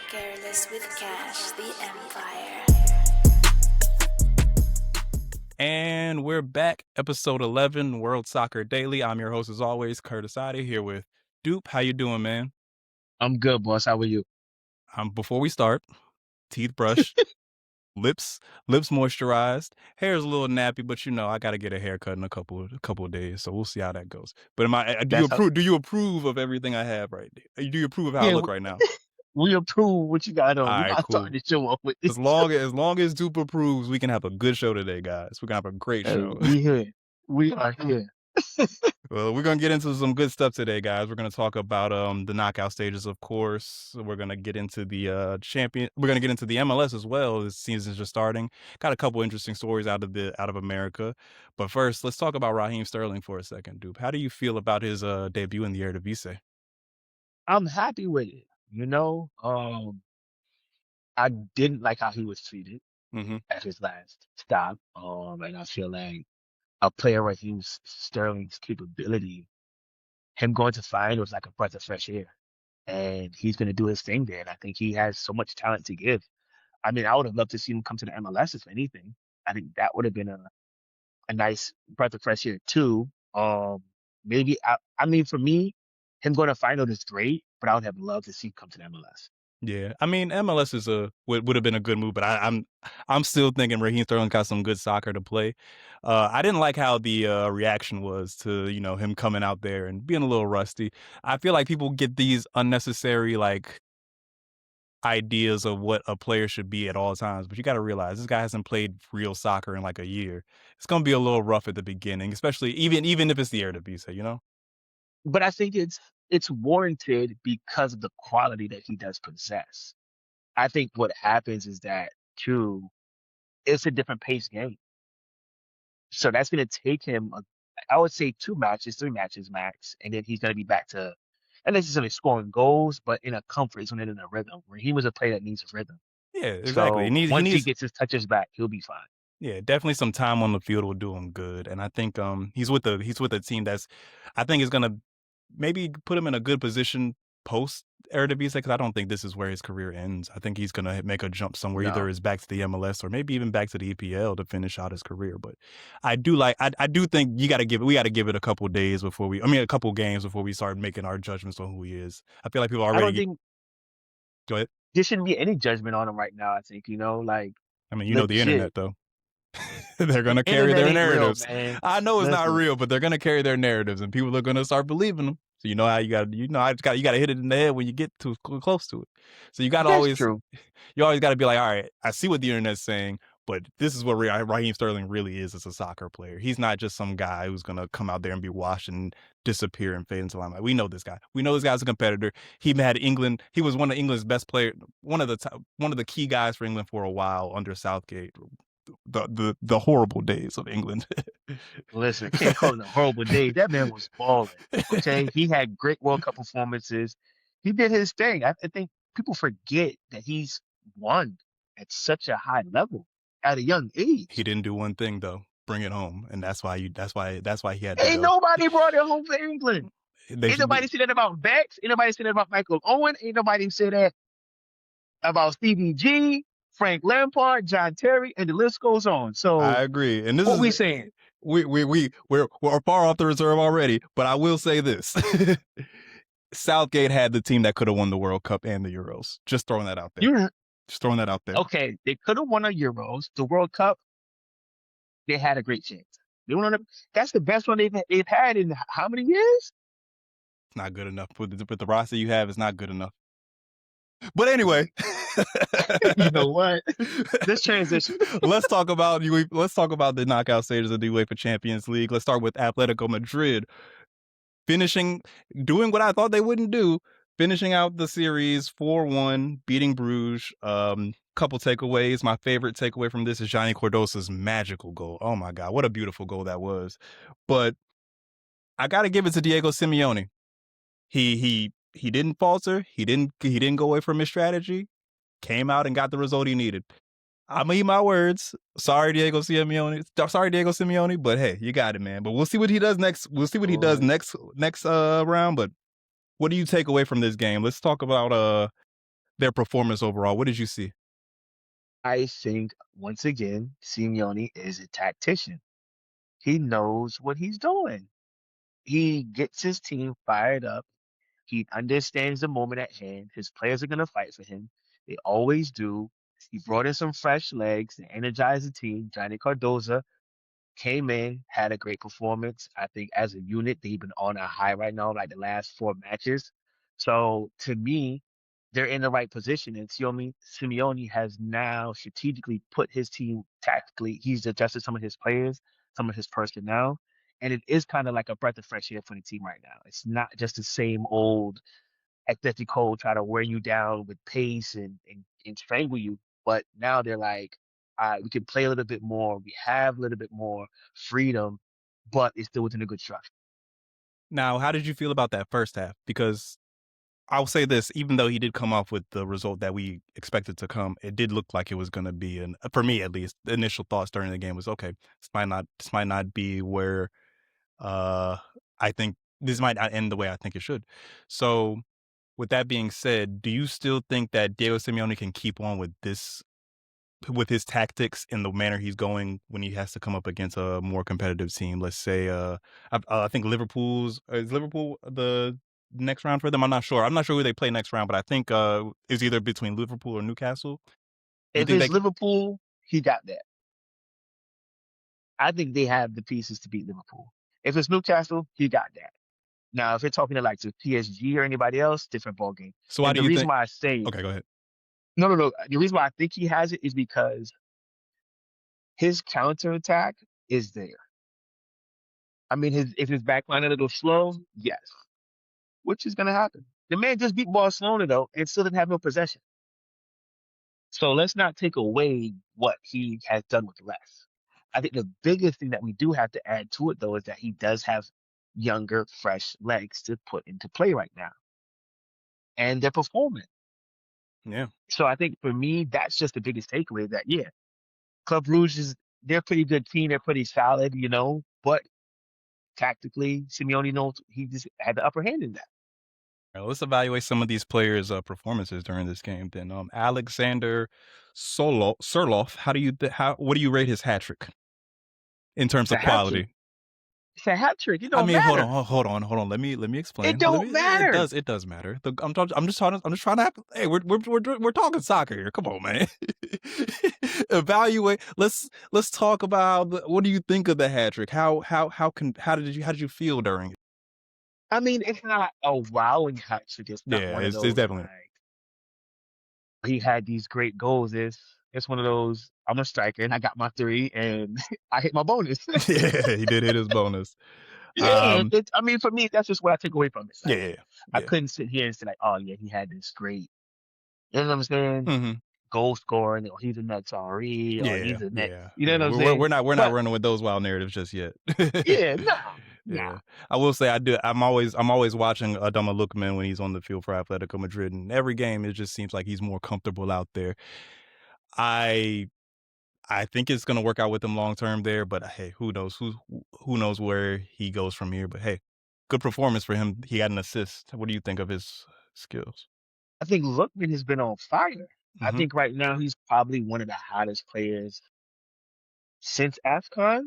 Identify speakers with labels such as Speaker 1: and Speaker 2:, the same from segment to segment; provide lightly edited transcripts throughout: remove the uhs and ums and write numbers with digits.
Speaker 1: Careless with Cash, the Empire.
Speaker 2: And we're back, episode 11, World Soccer Daily. I'm your host, as always, Kurtis here with Dupe. How you doing, man?
Speaker 3: I'm good, boss. How are you?
Speaker 2: Before we start, teeth brushed, lips moisturized, hair's a little nappy, but I got to get a haircut in a couple of days, so we'll see how that goes. But do you approve of everything I have right now? Do you approve of how I look right now?
Speaker 3: We approve what you got on.
Speaker 2: All
Speaker 3: We're
Speaker 2: right,
Speaker 3: not
Speaker 2: cool.
Speaker 3: starting the show off with this.
Speaker 2: As long as Dupe approves, we can have a good show today, guys. We're going to have a great show.
Speaker 3: We here. We are here.
Speaker 2: Well, we're going to get into some good stuff today, guys. We're going to talk about the knockout stages, of course. We're going to get into the We're going to get into the MLS as well. This season's just starting. Got a couple interesting stories out of America. But first, let's talk about Raheem Sterling for a second, Dupe. How do you feel about his debut in the Eredivisie?
Speaker 3: I'm happy with it. I didn't like how he was treated at his last stop. And I feel like a player like Sterling's capability, him going to find was like a breath of fresh air. And he's going to do his thing there. And I think he has so much talent to give. I mean, I would have loved to see him come to the MLS, if anything. I think that would have been a nice breath of fresh air, too. Maybe, I mean, for me, him going to final is great, but I would have loved to see him come to the MLS.
Speaker 2: Yeah, I mean, MLS would have been a good move, but I'm still thinking Raheem Sterling got some good soccer to play. I didn't like how the reaction was to him coming out there and being a little rusty. I feel like people get these unnecessary ideas of what a player should be at all times, but you got to realize this guy hasn't played real soccer in like a year. It's gonna be a little rough at the beginning, especially even if it's the Eredivisie,
Speaker 3: But I think it's warranted because of the quality that he does possess. I think what happens is that, too, it's a different pace game. So that's going to take him, I would say 3 matches max, and then he's going to be back to, not necessarily scoring goals, but in a comfort zone and in a rhythm, where he was a player that needs a rhythm.
Speaker 2: Yeah, exactly.
Speaker 3: So once he gets his touches back, he'll be fine.
Speaker 2: Yeah, definitely some time on the field will do him good. And I think he's with a team that's, I think, is going to maybe put him in a good position post Eredivisie, because I don't think this is where his career ends. I think he's going to make a jump somewhere, either is back to the MLS or maybe even back to the EPL to finish out his career. But I do think we got to give it a couple days a couple games before we start making our judgments on who he is. I feel like people already. Go ahead.
Speaker 3: There shouldn't be any judgment on him right now. I think
Speaker 2: the internet though. They're going to carry their narratives.
Speaker 3: Real,
Speaker 2: I know it's not real, but they're going to carry their narratives, and people are going to start believing them. So you got to hit it in the head when you get too close to it. So you got to always got to be like, all right, I see what the internet's saying, but this is what Raheem Sterling really is as a soccer player. He's not just some guy who's going to come out there and be washed and disappear and fade into limelight. We know this guy. We know this guy's a competitor. He was one of England's best players, one of the key guys for England for a while under Southgate. The horrible days of England.
Speaker 3: Listen, can't call it the horrible days. That man was balling. Okay, he had great World Cup performances. He did his thing. I think people forget that he's won at such a high level at a young age.
Speaker 2: He didn't do one thing though: bring it home, and that's why he had to.
Speaker 3: Ain't nobody brought it home for England. Ain't nobody said that about Bex. Ain't nobody said that about Michael Owen. Ain't nobody said that about Stevie G, Frank Lampard, John Terry, and the list goes on. So
Speaker 2: I agree. And this
Speaker 3: what
Speaker 2: is
Speaker 3: we saying.
Speaker 2: We're far off the reserve already, but I will say this. Southgate had the team that could have won the World Cup and the Euros. Just throwing that out there. Just throwing that out there.
Speaker 3: Okay, they could have won the Euros. The World Cup, they had a great chance. That's the best one they've had in how many years?
Speaker 2: It's not good enough. With the roster you have, it's not good enough. But anyway,
Speaker 3: you know what? Let's transition.
Speaker 2: Let's talk about the knockout stages of the UEFA Champions League. Let's start with Atletico Madrid doing what I thought they wouldn't do, finishing out the series 4-1, beating Bruges. Couple takeaways. My favorite takeaway from this is Johnny Cardoso's magical goal. Oh my God, what a beautiful goal that was! But I got to give it to Diego Simeone. He didn't falter. He didn't go away from his strategy. Came out and got the result he needed. I'm gonna eat my words. Sorry, Diego Simeone. But hey, you got it, man. But we'll see what he does next. We'll see what he does next round. But What do you take away from this game? Let's talk about their performance overall. What did you see?
Speaker 3: I think once again, Simeone is a tactician. He knows what he's doing. He gets his team fired up. He understands the moment at hand. His players are going to fight for him. They always do. He brought in some fresh legs to energize the team. Johnny Cardoza came in, had a great performance. I think as a unit, they've been on a high right now, like the last 4 matches. So to me, they're in the right position. And Simeone has now strategically put his team tactically. He's adjusted some of his players, some of his personnel. And it is kind of like a breath of fresh air for the team right now. It's not just the same old Atletico try to wear you down with pace and strangle you. But now they're like, we can play a little bit more. We have a little bit more freedom, but it's still within a good structure.
Speaker 2: Now, how did you feel about that first half? Because I'll say this, even though he did come off with the result that we expected to come, it did look like it was going to be, for me at least, the initial thoughts during the game was, okay, this might not be where I think this might not end the way I think it should. So with that being said, do you still think that Diego Simeone can keep on with his tactics in the manner he's going when he has to come up against a more competitive team? Let's say, I think is Liverpool the next round for them? I'm not sure. I'm not sure who they play next round, but I think it's either between Liverpool or Newcastle. You
Speaker 3: If
Speaker 2: think
Speaker 3: it's Liverpool, he got that. I think they have the pieces to beat Liverpool. If it's Newcastle, he got that. Now, if you're talking to like to PSG or anybody else, different ballgame.
Speaker 2: So why
Speaker 3: And
Speaker 2: do
Speaker 3: the
Speaker 2: you
Speaker 3: reason
Speaker 2: think?
Speaker 3: why I say
Speaker 2: Okay, go ahead.
Speaker 3: no. The reason why I think he has it is because his counterattack is there. I mean, if his back line a little slow, yes, which is going to happen. The man just beat Barcelona though, and still didn't have no possession. So let's not take away what he has done with less. I think the biggest thing that we do have to add to it though is that he does have younger, fresh legs to put into play right now, and they're performing.
Speaker 2: Yeah.
Speaker 3: So I think for me, that's just the biggest takeaway. That Club Rouge they're a pretty good team. They're pretty solid, but tactically, Simeone knows he just had the upper hand in that.
Speaker 2: All right, let's evaluate some of these players' performances during this game. Then, Alexander Surloff, what do you rate his hat trick in terms
Speaker 3: It's a
Speaker 2: of
Speaker 3: hat trick.
Speaker 2: quality?
Speaker 3: It's a hat trick. It
Speaker 2: I
Speaker 3: don't
Speaker 2: mean,
Speaker 3: matter.
Speaker 2: hold on. Let me
Speaker 3: It
Speaker 2: explain.
Speaker 3: don't matter.
Speaker 2: It does matter. I'm just trying to. Hey, we're talking soccer here. Come on, man. Evaluate. Let's talk about what do you think of the hat trick? How did you feel during it?
Speaker 3: I mean, it's not a wowing hat trick. It's not one of
Speaker 2: It's
Speaker 3: those
Speaker 2: definitely.
Speaker 3: like he had these great goals. It's one of those. I'm a striker and I got my three and I hit my bonus.
Speaker 2: Yeah, he did hit his bonus.
Speaker 3: Yeah, I mean, for me, that's just what I take away from it. Like,
Speaker 2: Yeah.
Speaker 3: I couldn't sit here and say like, oh yeah, he had this great. You know what I'm saying?
Speaker 2: Mm-hmm.
Speaker 3: Goal scoring, or he's a net sorry, or he's a net.
Speaker 2: Yeah.
Speaker 3: You know what I'm saying?
Speaker 2: We're not
Speaker 3: But
Speaker 2: running with those wild narratives just yet.
Speaker 3: yeah, nah.
Speaker 2: Yeah, I will say I do. I'm always watching Adama Lookman when he's on the field for Atletico Madrid, and every game it just seems like he's more comfortable out there. I think it's gonna work out with him long term there, but hey, who knows? Who knows where he goes from here? But hey, good performance for him. He had an assist. What do you think of his skills?
Speaker 3: I think Lookman has been on fire. I
Speaker 2: Mm-hmm.
Speaker 3: think right now he's probably one of the hottest players since AFCON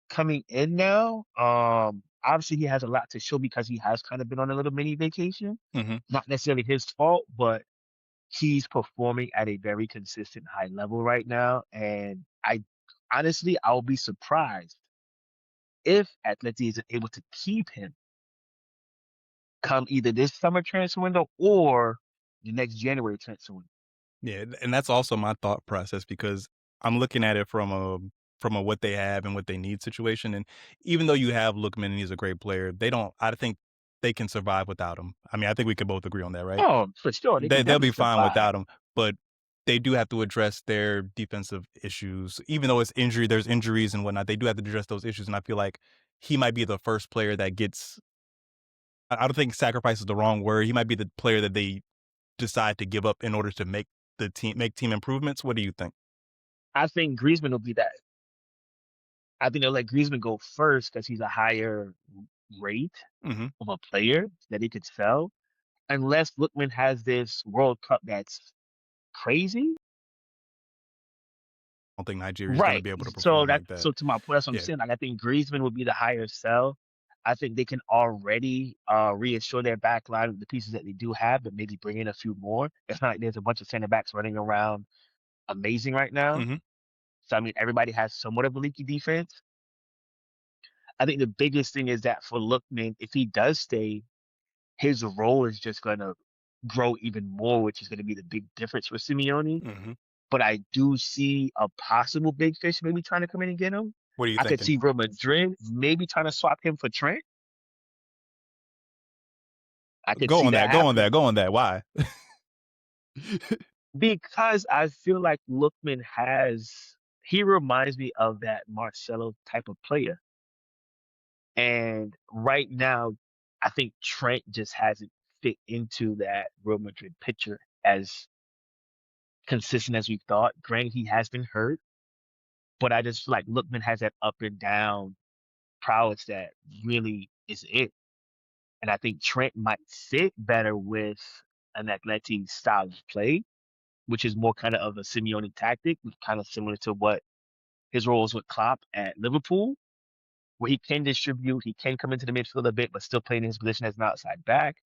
Speaker 3: coming in now. Obviously he has a lot to show because he has kind of been on a little mini vacation.
Speaker 2: Mm-hmm.
Speaker 3: Not necessarily his fault, but he's performing at a very consistent high level right now. And I'll be surprised if Atleti is able to keep him come either this summer transfer window or the next January transfer window.
Speaker 2: Yeah, and that's also my thought process because I'm looking at it from a what they have and what they need situation. And even though you have Lookman and he's a great player, I think they can survive without him. I mean, I think we can both agree on that, right?
Speaker 3: Oh, for sure. They can
Speaker 2: They'll
Speaker 3: definitely
Speaker 2: be fine
Speaker 3: survive.
Speaker 2: without him, but they do have to address their defensive issues. Even though there's injuries and whatnot, they do have to address those issues. And I feel like he might be the first player that gets. I don't think sacrifice is the wrong word. He might be the player that they decide to give up in order to make team improvements. What do you think?
Speaker 3: I think Griezmann will be that. I think they'll let Griezmann go first because he's a higher, rate
Speaker 2: Mm-hmm.
Speaker 3: of a player that he could sell unless Lookman has this World Cup that's crazy.
Speaker 2: I don't think Nigeria is going to
Speaker 3: Right.
Speaker 2: be able to
Speaker 3: So
Speaker 2: perform like that.
Speaker 3: to my point, that's what I'm
Speaker 2: Yeah.
Speaker 3: saying. Like I think Griezmann would be the higher sell. I think they can already reassure their back line with the pieces that they do have, but maybe bring in a few more. It's not like there's a bunch of center backs running around amazing right now.
Speaker 2: Mm-hmm.
Speaker 3: So I mean everybody has somewhat of a leaky defense. I think the biggest thing is that for Lookman, if he does stay, his role is just gonna grow even more, which is gonna be the big difference for Simeone.
Speaker 2: Mm-hmm.
Speaker 3: But I do see a possible big fish maybe trying to come in and get him.
Speaker 2: What are you
Speaker 3: I could
Speaker 2: thinking?
Speaker 3: see Real Madrid maybe trying to swap him for Trent. I could see that happening.
Speaker 2: Go on that. Why?
Speaker 3: Because I feel like Lookman he reminds me of that Marcelo type of player. And right now, I think Trent just hasn't fit into that Real Madrid picture as consistent as we thought. Granted, he has been hurt, but I just feel like Lookman has that up and down prowess that really is it. And I think Trent might fit better with an Atleti style of play, which is more kind of a Simeone tactic, kind of similar to what his roles with Klopp at Liverpool, where he can distribute, he can come into the midfield a bit, but still playing his position as an outside back.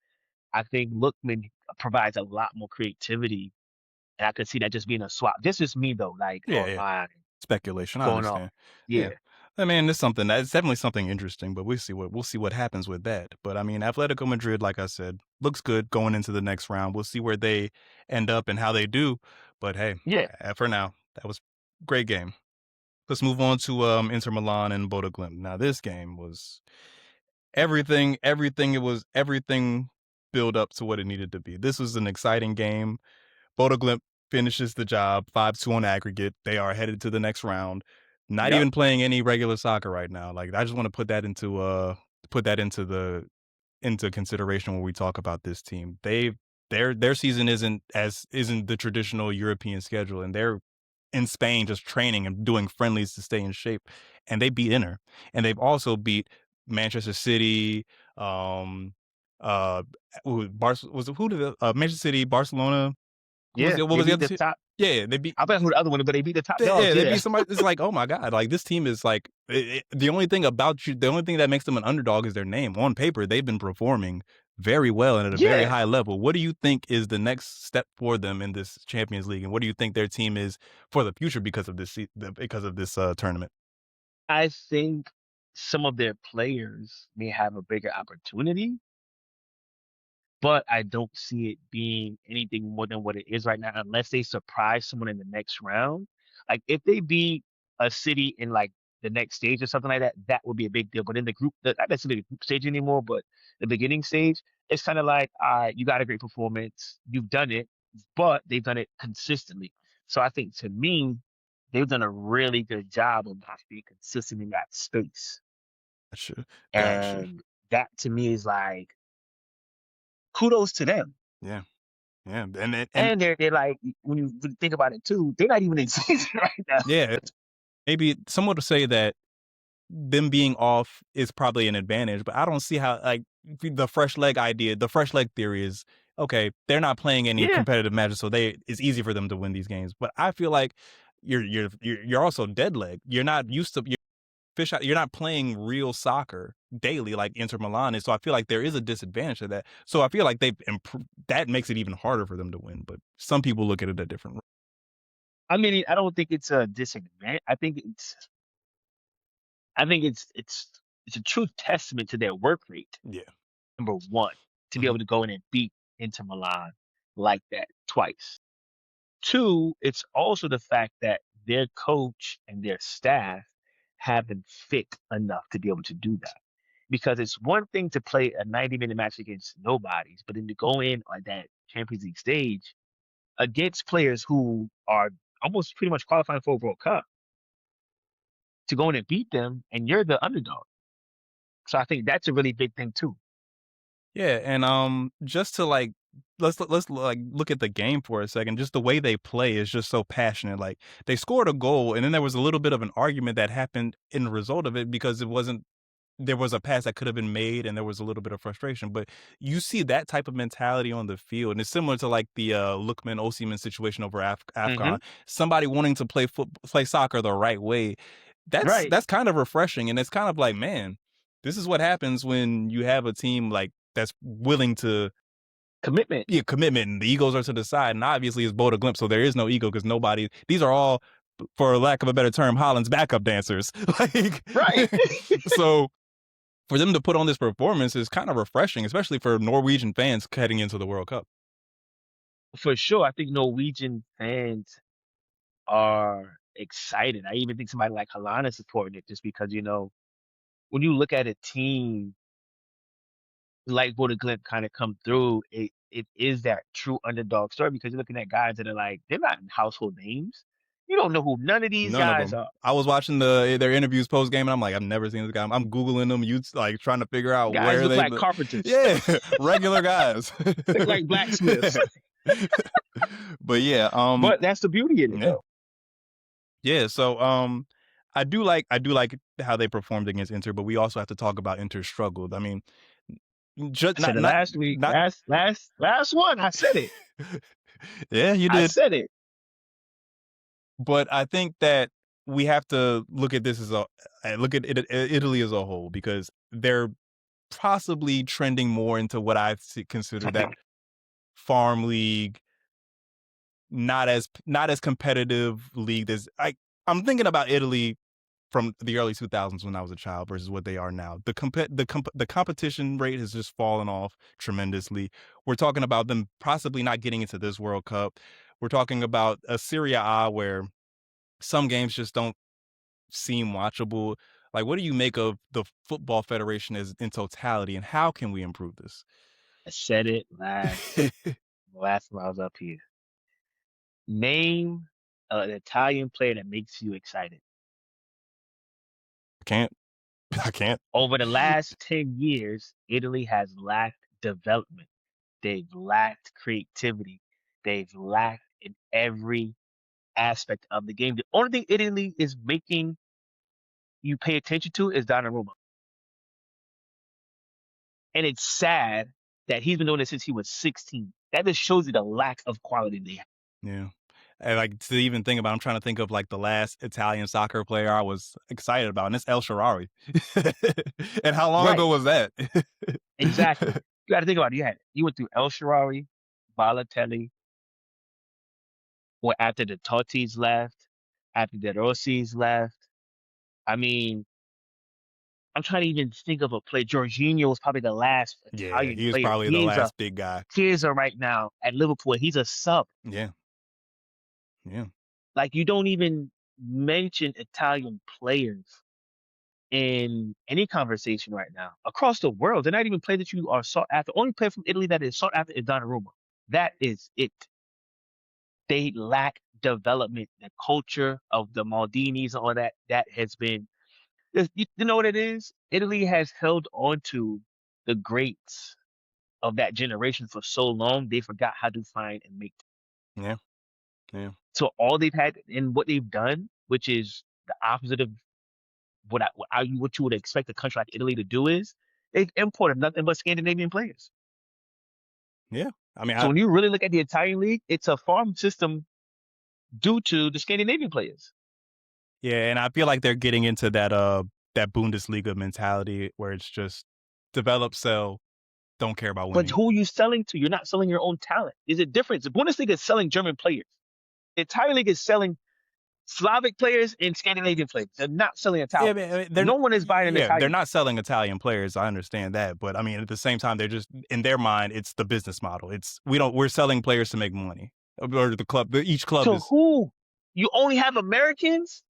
Speaker 3: I think Lookman provides a lot more creativity, and I could see that just being a swap. This is me though, like online
Speaker 2: speculation. I
Speaker 3: going
Speaker 2: understand.
Speaker 3: on. Yeah.
Speaker 2: I mean, it's definitely something interesting, but we'll see what happens with that. But I mean, Atletico Madrid, like I said, looks good going into the next round. We'll see where they end up and how they do. But hey, for now, that was a great game. Let's move on to Inter Milan and Bodo Glimt. Now, this game was everything. It was everything build up to what it needed to be. This was an exciting game. Bodo Glimt finishes the job 5-2 on aggregate. They are headed to the next round. Not even playing any regular soccer right now. Like I just want to put that into consideration when we talk about this team. Their season isn't the traditional European schedule, and they're in Spain just training and doing friendlies to stay in shape. And they beat Inter, and they've also beat Manchester City. Manchester City, Barcelona. What was the other team?
Speaker 3: Top.
Speaker 2: Yeah, they beat.
Speaker 3: I bet who the other one, but they beat the top dogs.
Speaker 2: Yeah, they beat somebody. It's like, oh my god, like this team is like the only thing that makes them an underdog is their name. On paper, they've been performing very well and at a very high level. What do you think is the next step for them in this Champions League, and what do you think their team is for the future because of this tournament?
Speaker 3: I think some of their players may have a bigger opportunity, but I don't see it being anything more than what it is right now unless they surprise someone in the next round. Like if they beat a City in like the next stage or something like that, that would be a big deal. But in the group, not necessarily the group stage anymore, but the beginning stage, it's kind of like, all right, you got a great performance, you've done it, but they've done it consistently. So I think to me, they've done a really good job of not being consistent in that space.
Speaker 2: Gotcha.
Speaker 3: And that to me is like, kudos to them.
Speaker 2: Yeah.
Speaker 3: And they're like, when you think about it too, they're not even in season right now.
Speaker 2: Yeah. Maybe someone would say that them being off is probably an advantage, but I don't see how, like, the fresh leg theory is, okay, they're not playing any competitive matches, so it's easy for them to win these games. But I feel like you're also dead leg. You're not used to you're not playing real soccer daily like Inter Milan is. So I feel like there is a disadvantage to that. So I feel like they've improved. That makes it even harder for them to win. But some people look at it a different way.
Speaker 3: I mean, I don't think it's a disadvantage. I think it's a true testament to their work rate.
Speaker 2: Yeah.
Speaker 3: Number one, to be able to go in and beat Inter Milan like that twice. Two, it's also the fact that their coach and their staff have been fit enough to be able to do that. Because it's one thing to play a 90-minute match against nobodies, but then to go in on that Champions League stage against players who are almost pretty much qualifying for a World Cup, to go in and beat them, and you're the underdog. So I think that's a really big thing too.
Speaker 2: Yeah, and just to like let's like look at the game for a second. Just the way they play is just so passionate. Like they scored a goal, and then there was a little bit of an argument that happened in the result of it because it wasn't there was a pass that could have been made and there was a little bit of frustration. But you see that type of mentality on the field, and it's similar to like the Lookman Osimhen situation over AFCON. Somebody wanting to play soccer the right way. That's kind of refreshing, and it's kind of like, man, this is what happens when you have a team like that's willing to
Speaker 3: commitment.
Speaker 2: Yeah, commitment, and the egos are to the side, and obviously it's Bodo Glimt, so there is no ego because nobody. These are all, for lack of a better term, Holland's backup dancers.
Speaker 3: Right.
Speaker 2: So for them to put on this performance is kind of refreshing, especially for Norwegian fans heading into the World Cup.
Speaker 3: For sure, I think Norwegian fans are excited. I even think somebody like Holland is supporting it just because, when you look at a team like Bodo Glimt kind of come through, it is that true underdog story because you're looking at guys that are like, they're not household names. You don't know who none of these guys are.
Speaker 2: I was watching their interviews post game, and I'm like, I've never seen this guy. I'm googling them. You like trying to figure out
Speaker 3: guys
Speaker 2: where
Speaker 3: look
Speaker 2: they
Speaker 3: like carpenters.
Speaker 2: Yeah, regular guys.
Speaker 3: Look like blacksmiths.
Speaker 2: But yeah,
Speaker 3: but that's the beauty of it.
Speaker 2: Yeah, so I do like how they performed against Inter, but we also have to talk about Inter's struggle. I mean, just
Speaker 3: last week, last one, I said it.
Speaker 2: Yeah, you did.
Speaker 3: I said it.
Speaker 2: But I think that we have to look at this look at Italy as a whole, because they're possibly trending more into what I consider that farm league, not as competitive league. I'm thinking about Italy from the early 2000s when I was a child versus what they are now. The competition rate has just fallen off tremendously. We're talking about them possibly not getting into this World Cup. We're talking about a Serie A where some games just don't seem watchable. Like, what do you make of the Football Federation in totality, and how can we improve this?
Speaker 3: I said it last time I was up here. Name an Italian player that makes you excited.
Speaker 2: I can't.
Speaker 3: Over the last 10 years, Italy has lacked development. They've lacked creativity. They've lacked in every aspect of the game. The only thing Italy is making you pay attention to is Donnarumma. And it's sad that he's been doing this since he was 16. That just shows you the lack of quality they have.
Speaker 2: Yeah. And like, to even think about, I'm trying to think of like the last Italian soccer player I was excited about, and it's El Shaarawy. And how long ago was that?
Speaker 3: Exactly. You got to think about it. You went through El Shaarawy, Balotelli, or after the Totti's left, after the Rossi's left. I mean, I'm trying to even think of a play. Jorginho was probably the last Italian player.
Speaker 2: He was probably the last big guy.
Speaker 3: Chiesa right now at Liverpool. He's a sub.
Speaker 2: Yeah.
Speaker 3: Like, you don't even mention Italian players in any conversation right now across the world. They're not even players that you are sought after. The only player from Italy that is sought after is Donnarumma. That is it. They lack development. The culture of the Maldinis and all that has been. You know what it is? Italy has held on to the greats of that generation for so long, they forgot how to find and make.
Speaker 2: Yeah.
Speaker 3: So all they've had and what they've done, which is the opposite of what you would expect a country like Italy to do, is they've imported nothing but Scandinavian players.
Speaker 2: Yeah. I mean,
Speaker 3: so when you really look at the Italian league, it's a farm system due to the Scandinavian players.
Speaker 2: Yeah, and I feel like they're getting into that Bundesliga mentality where it's just develop, sell, don't care about winning.
Speaker 3: But who are you selling to? You're not selling your own talent. There's a difference. The Bundesliga is selling German players. The Italian league is selling Slavic players and Scandinavian players. They're not selling Italian.
Speaker 2: Yeah, I mean,
Speaker 3: no one is buying an Italian.
Speaker 2: They're not selling Italian players. I understand that, but I mean, at the same time, they're just, in their mind, it's the business model. We're selling players to make money, or each club.
Speaker 3: So who? You only have Americans,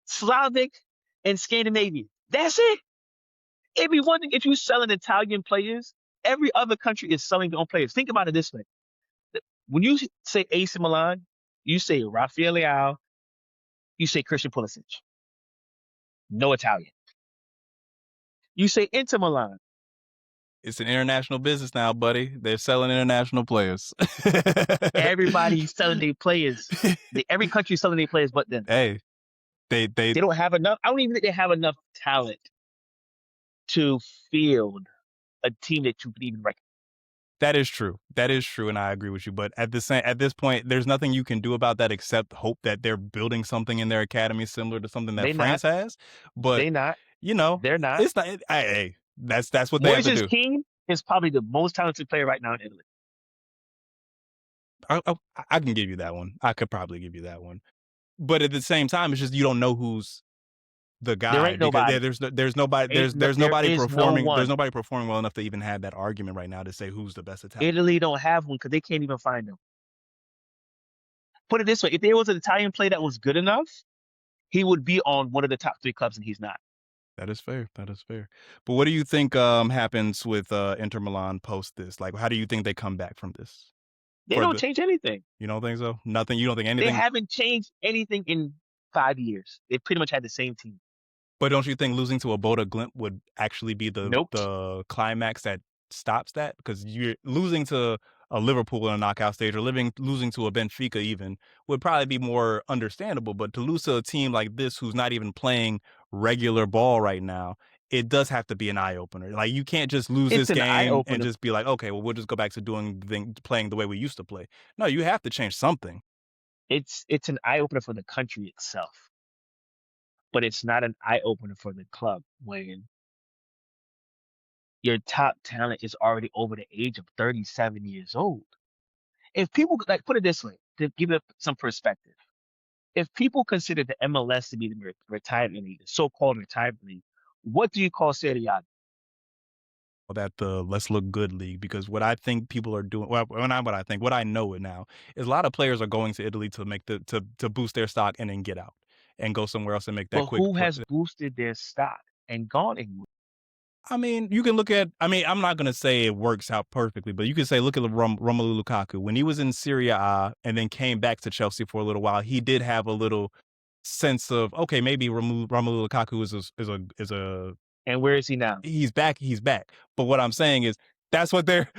Speaker 3: Slavic, and Scandinavian. That's it. It'd be one thing if you selling Italian players. Every other country is selling their own players. Think about it this way: when you say AC Milan, you say Rafael Leao, you say Christian Pulisic. No Italian. You say Inter Milan.
Speaker 2: It's an international business now, buddy. They're selling international players.
Speaker 3: Everybody's selling their players. Every country's selling their players, but them.
Speaker 2: Hey, they
Speaker 3: don't have enough. I don't even think they have enough talent to field a team that you could even recognize.
Speaker 2: That is true. That is true, and I agree with you. But at this point, there's nothing you can do about that except hope that they're building something in their academy similar to something that France has. But
Speaker 3: They're not.
Speaker 2: it's not. Hey, that's what they have to do.
Speaker 3: Moises Kean is probably the most talented player right now in Italy.
Speaker 2: I can give you that one. I could probably give you that one. But at the same time, it's just you don't know who's the guy.
Speaker 3: There ain't nobody.
Speaker 2: There's nobody performing.
Speaker 3: No one.
Speaker 2: There's nobody performing well enough to even have that argument right now to say who's the best Italian.
Speaker 3: Italy don't have one because they can't even find them. Put it this way: if there was an Italian player that was good enough, he would be on one of the top 3 clubs, and he's not.
Speaker 2: That is fair. That is fair. But what do you think happens with Inter Milan post this? Like, how do you think they come back from this?
Speaker 3: They don't change anything.
Speaker 2: You don't think so? Nothing? You don't think anything?
Speaker 3: They haven't changed anything in 5 years. They pretty much had the same team.
Speaker 2: But don't you think losing to a Bodo Glimt would actually be the climax that stops that? Because you're losing to a Liverpool in a knockout stage or losing to a Benfica even would probably be more understandable. But to lose to a team like this who's not even playing regular ball right now, it does have to be an eye-opener. Like, you can't just lose this game and just be like, okay, well, we'll just go back to playing the way we used to play. No, you have to change something.
Speaker 3: It's an eye-opener for the country itself. But it's not an eye-opener for the club when your top talent is already over the age of 37 years old. If people, like, put it this way, to give it some perspective, if people consider the MLS to be the retirement league, the so-called retirement league, what do you call Serie A?
Speaker 2: That the let's look good league, because what I think people are doing, well, not what I think, what I know it now is a lot of players are going to Italy to make to boost their stock and then get out and go somewhere else and make that quick.
Speaker 3: But who has boosted their stock and gone anywhere?
Speaker 2: I mean, you can look at, I'm not going to say it works out perfectly, but you can say, look at Romelu Lukaku. When he was in Serie A and then came back to Chelsea for a little while, he did have a little sense of, okay, maybe Romelu Lukaku is a.
Speaker 3: And where is he now?
Speaker 2: He's back. But what I'm saying is, that's what they're,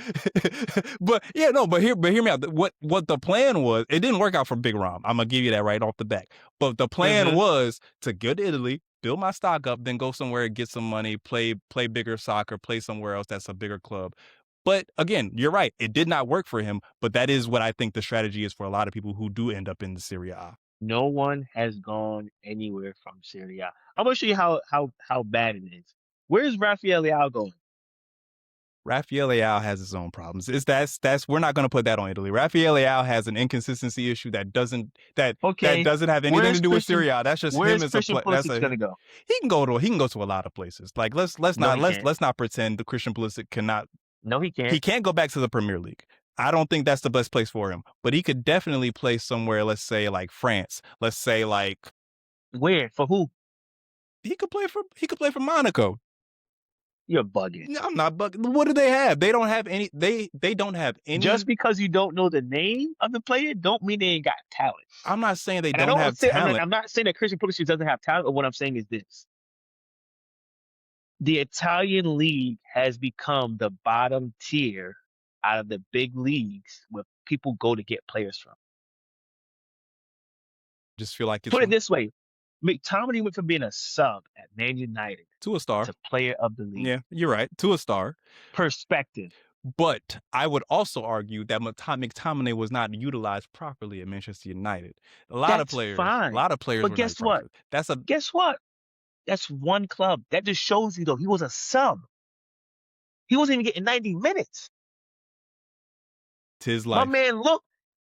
Speaker 2: but hear me out. What the plan was, it didn't work out for Big Rom. I'm gonna give you that right off the back. But the plan was to go to Italy, build my stock up, then go somewhere and get some money, play bigger soccer, play somewhere else that's a bigger club. But again, you're right. It did not work for him. But that is what I think the strategy is for a lot of people who do end up in the Serie A.
Speaker 3: No one has gone anywhere from Serie A. I'm gonna show you how bad it is. Where's Rafael Leao going?
Speaker 2: Rafael Leao has his own problems. We're not going to put that on Italy. Rafael Leao has an inconsistency issue that doesn't have anything to do with Serie A. That's just him as a player.
Speaker 3: Where's Christian Pulisic going to go?
Speaker 2: He can go to a lot of places. Like let's not pretend the Christian Pulisic cannot.
Speaker 3: No, he can't.
Speaker 2: He can't go back to the Premier League. I don't think that's the best place for him. But he could definitely play somewhere. Let's say like France. Let's say like
Speaker 3: where, for who?
Speaker 2: He could play for Monaco.
Speaker 3: You're bugging.
Speaker 2: No, I'm not bugging. What do they have? They don't have any. They don't have any.
Speaker 3: Just because you don't know the name of the player, don't mean they ain't got talent.
Speaker 2: I'm not saying they don't have talent.
Speaker 3: I'm not saying that Christian Pulisic doesn't have talent. But what I'm saying is this: the Italian league has become the bottom tier out of the big leagues where people go to get players from.
Speaker 2: Just feel like
Speaker 3: put it this way. McTominay went from being a sub at Man United
Speaker 2: to a star,
Speaker 3: to player of the league.
Speaker 2: Yeah, you're right. To a star.
Speaker 3: Perspective.
Speaker 2: But I would also argue that McTominay was not utilized properly at Manchester United. A lot of players.
Speaker 3: But guess what? Guess what? That's one club. That just shows you, though, he was a sub. He wasn't even getting 90 minutes.
Speaker 2: It's his life.
Speaker 3: My man,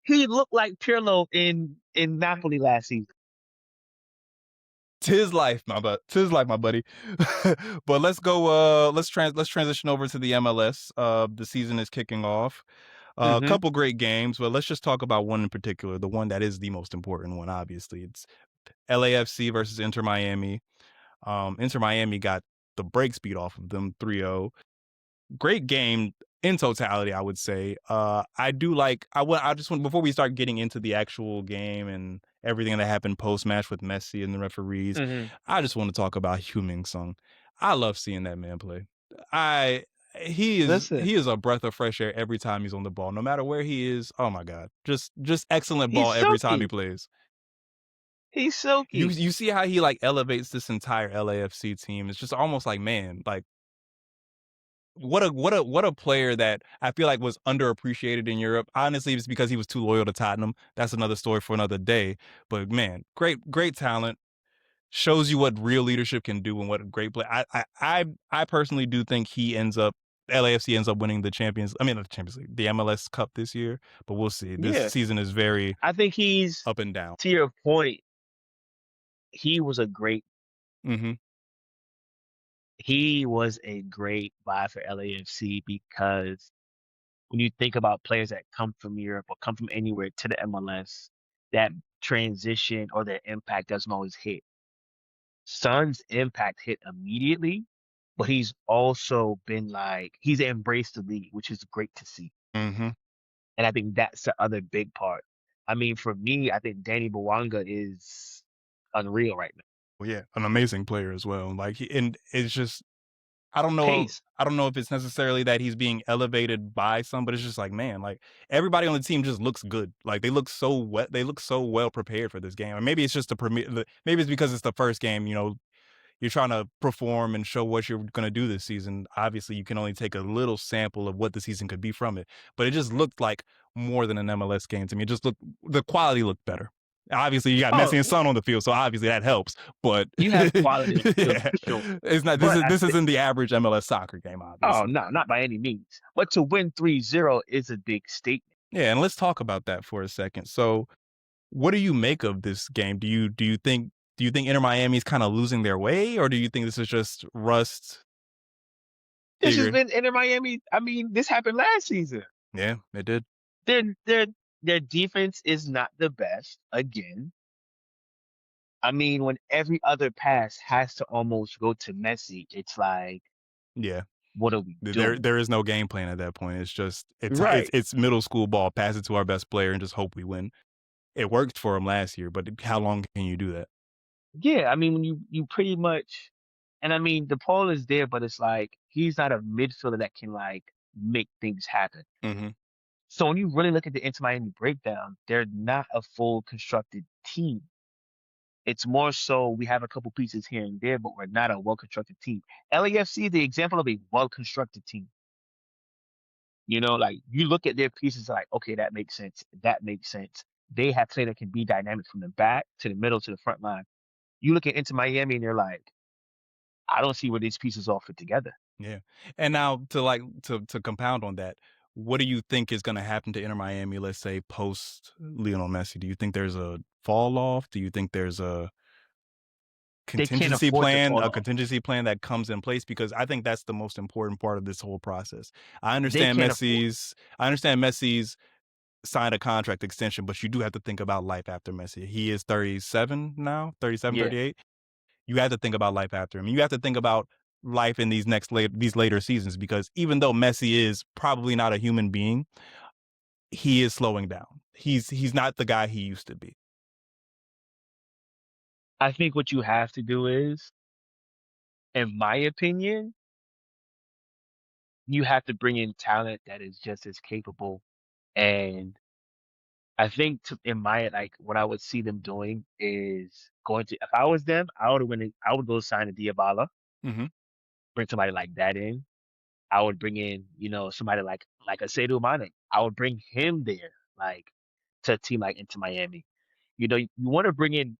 Speaker 3: he looked like Pirlo in Napoli last season.
Speaker 2: Tis life, my buddy. But let's go. Let's transition over to the MLS. The season is kicking off. A couple great games, but let's just talk about one in particular. The one that is the most important one, obviously. It's LAFC versus Inter Miami. Inter Miami got the brakes beat off of them 3-0. Great game in totality, I would say. I just want, before we start getting into the actual game and everything that happened post-match with Messi and the referees, I just want to talk about Heung-min Son. I love seeing that man play. He is a breath of fresh air every time he's on the ball, no matter where he is. Oh my God, just excellent ball every time he plays.
Speaker 3: He's so cute.
Speaker 2: You see how he like elevates this entire LAFC team. It's just almost like, man, like what a player that I feel like was underappreciated in Europe. Honestly, it's because he was too loyal to Tottenham. That's another story for another day. But man, great talent. Shows you what real leadership can do and what a great play. I personally do think he ends up LAFC ends up winning the Champions League, the MLS Cup this year. But we'll see. This season is very
Speaker 3: I think he's
Speaker 2: up and down.
Speaker 3: To your point, he was a great.
Speaker 2: Mm-hmm.
Speaker 3: He was a great buy for LAFC because when you think about players that come from Europe or come from anywhere to the MLS, that transition or their impact doesn't always hit. Son's impact hit immediately, but he's also been he's embraced the league, which is great to see.
Speaker 2: Mm-hmm.
Speaker 3: And I think that's the other big part. I mean, for me, I think Danny Bwanga is unreal right now.
Speaker 2: Well, yeah, an amazing player as well. And it's just I don't know.
Speaker 3: Pace.
Speaker 2: I don't know if it's necessarily that he's being elevated by some, but it's just like, man, like everybody on the team just looks good. Like they look so well prepared for this game. Or maybe it's just maybe it's because it's the first game. You're trying to perform and show what you're going to do this season. Obviously, you can only take a little sample of what the season could be from it, but it just looked like more than an MLS game to me. The quality looked better. Obviously, you got Messi and Son on the field, so obviously that helps. But
Speaker 3: you have quality on the field
Speaker 2: yeah,
Speaker 3: for sure.
Speaker 2: It's not. This isn't the average MLS soccer game, obviously.
Speaker 3: Oh no, not by any means. But to win 3-0 is a big statement.
Speaker 2: Yeah, and let's talk about that for a second. So, what do you make of this game? Do you think Inter Miami's kind of losing their way, or do you think this is just rust?
Speaker 3: This has been Inter Miami. I mean, this happened last season.
Speaker 2: Yeah, it did.
Speaker 3: Their defense is not the best again. I mean, when every other pass has to almost go to Messi, it's like,
Speaker 2: yeah,
Speaker 3: what are we doing?
Speaker 2: There is no game plan at that point. It's just
Speaker 3: Right.
Speaker 2: it's middle school ball. Pass it to our best player and just hope we win. It worked for him last year, but how long can you do that?
Speaker 3: Yeah, I mean, when you pretty much, and I mean, DePaul is there, but it's like he's not a midfielder that can make things happen.
Speaker 2: Mm-hmm.
Speaker 3: So when you really look at the Inter Miami breakdown, they're not a full constructed team. It's more so we have a couple pieces here and there, but we're not a well-constructed team. LAFC is the example of a well-constructed team. You look at their pieces like, okay, that makes sense. That makes sense. They have players that can be dynamic from the back to the middle to the front line. You look at Inter Miami and you're like, I don't see where these pieces all fit together.
Speaker 2: Yeah. And now to compound on that, what do you think is going to happen to Inter Miami, let's say post Lionel Messi? Do you think there's a fall off? Do you think there's a contingency plan that comes in place? Because I think that's the most important part of this whole process. I understand Messi's signed a contract extension, but you do have to think about life after Messi. He is 37 now, 37, 38. You have to think about life after him. You have to think about life in these later seasons, because even though Messi is probably not a human being, he is slowing down. He's not the guy he used to be.
Speaker 3: I think what you have to do is, in my opinion, you have to bring in talent that is just as capable. And I think what I would see them doing is if I was them, I would go sign a Diabala,
Speaker 2: mm-hmm.
Speaker 3: bring somebody like that in. I would bring in, somebody like a Sadio Mane. I would bring him there, to a team like Inter Miami. You want to bring in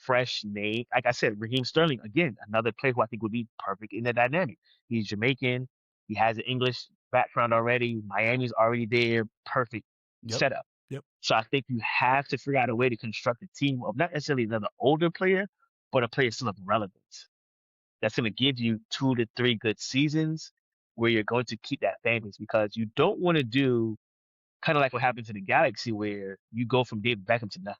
Speaker 3: fresh name. Like I said, Raheem Sterling, again, another player who I think would be perfect in the dynamic. He's Jamaican. He has an English background already. Miami's already there. Perfect setup.
Speaker 2: Yep.
Speaker 3: So I think you have to figure out a way to construct a team of not necessarily another older player, but a player still of relevance. That's going to give you 2 to 3 good seasons where you're going to keep that fan base, because you don't want to do kind of like what happened to the Galaxy where you go from David Beckham to nothing.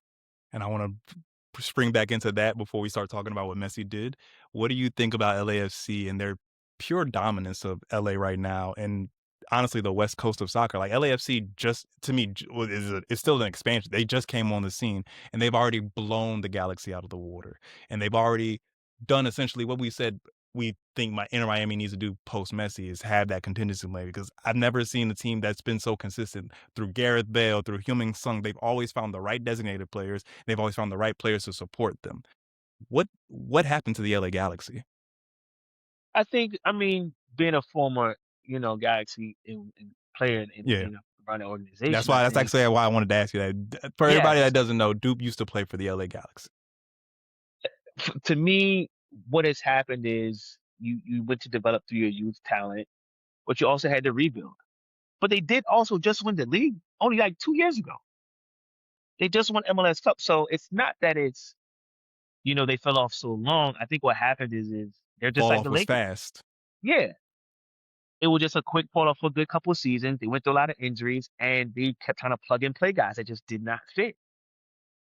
Speaker 2: And I want to spring back into that before we start talking about what Messi did. What do you think about LAFC and their pure dominance of LA right now? And honestly, the West Coast of soccer, like LAFC, just to me is still an expansion. They just came on the scene and they've already blown the Galaxy out of the water, and they've already done essentially what we said we think Inter Miami needs to do post Messi is have that contingency plan, because I've never seen a team that's been so consistent through Gareth Bale, through Heung-min Son. They've always found the right designated players. They've always found the right players to support them. What happened to the LA Galaxy?
Speaker 3: I think, being a former, Galaxy and player and run the organization.
Speaker 2: That's actually why I wanted to ask you that. For everybody that doesn't know, Dupe used to play for the LA Galaxy.
Speaker 3: To me, what has happened is you went to develop through your youth talent, but you also had to rebuild. But they did also just win the league only like 2 years ago. They just won MLS Cup. So it's not that it's, they fell off so long. I think what happened is they're just
Speaker 2: fall
Speaker 3: like
Speaker 2: off
Speaker 3: the
Speaker 2: was
Speaker 3: Lakers.
Speaker 2: Fast.
Speaker 3: Yeah. It was just a quick fall off for a good couple of seasons. They went through a lot of injuries and they kept trying to plug and play guys that just did not fit.